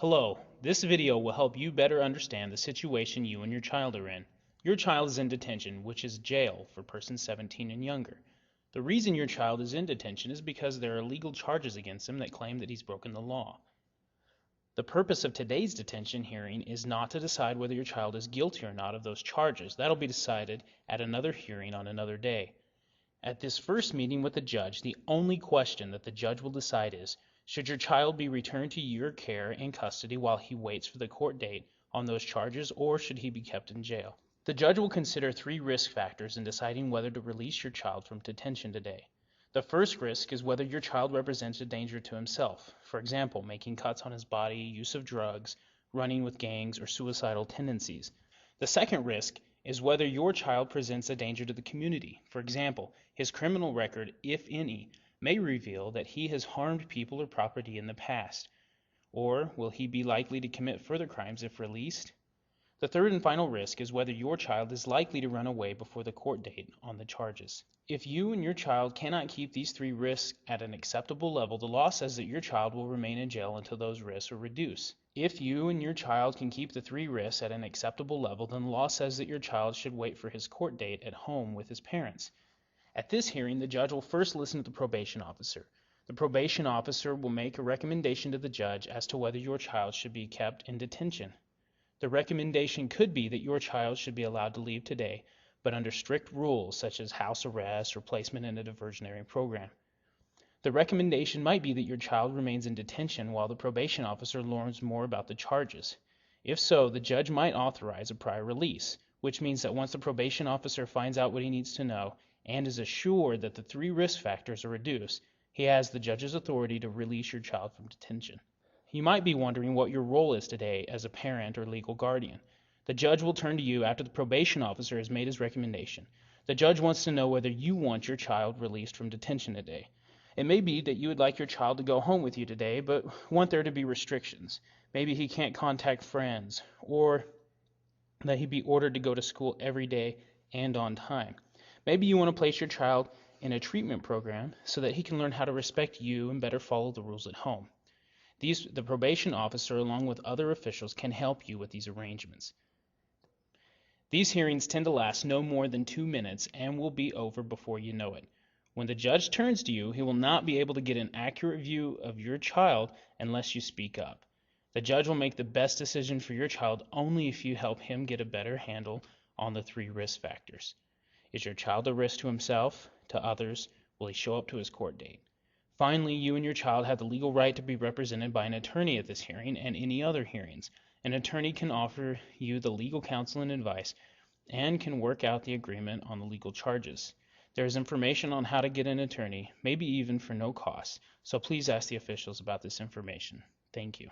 Hello, this video will help you better understand the situation you and your child are in. Your child is in detention, which is jail for persons 17 and younger. The reason your child is in detention is because there are legal charges against him that claim that he's broken the law. The purpose of today's detention hearing is not to decide whether your child is guilty or not of those charges. That'll be decided at another hearing on another day. At this first meeting with the judge, the only question that the judge will decide is, should your child be returned to your care and custody while he waits for the court date on those charges, or should he be kept in jail? The judge will consider 3 risk factors in deciding whether to release your child from detention today. The first risk is whether your child represents a danger to himself. For example, making cuts on his body, use of drugs, running with gangs, or suicidal tendencies. The second risk is whether your child presents a danger to the community. For example, his criminal record, if any, may reveal that he has harmed people or property in the past. Or will he be likely to commit further crimes if released? The third and final risk is whether your child is likely to run away before the court date on the charges. If you and your child cannot keep these 3 risks at an acceptable level, the law says that your child will remain in jail until those risks are reduced. If you and your child can keep the 3 risks at an acceptable level, then the law says that your child should wait for his court date at home with his parents. At this hearing, the judge will first listen to the probation officer. The probation officer will make a recommendation to the judge as to whether your child should be kept in detention. The recommendation could be that your child should be allowed to leave today, but under strict rules such as house arrest or placement in a diversionary program. The recommendation might be that your child remains in detention while the probation officer learns more about the charges. If so, the judge might authorize a prior release, which means that once the probation officer finds out what he needs to know and is assured that the 3 risk factors are reduced, he has the judge's authority to release your child from detention. You might be wondering what your role is today as a parent or legal guardian. The judge will turn to you after the probation officer has made his recommendation. The judge wants to know whether you want your child released from detention today. It may be that you would like your child to go home with you today, but want there to be restrictions. Maybe he can't contact friends, or that he be ordered to go to school every day and on time. Maybe you want to place your child in a treatment program so that he can learn how to respect you and better follow the rules at home. The probation officer, along with other officials, can help you with these arrangements. These hearings tend to last no more than 2 minutes and will be over before you know it. When the judge turns to you, he will not be able to get an accurate view of your child unless you speak up. The judge will make the best decision for your child only if you help him get a better handle on the 3 risk factors. Is your child a risk to himself, to others? Will he show up to his court date? Finally, you and your child have the legal right to be represented by an attorney at this hearing and any other hearings. An attorney can offer you the legal counsel and advice and can work out the agreement on the legal charges. There is information on how to get an attorney, maybe even for no cost, so please ask the officials about this information. Thank you.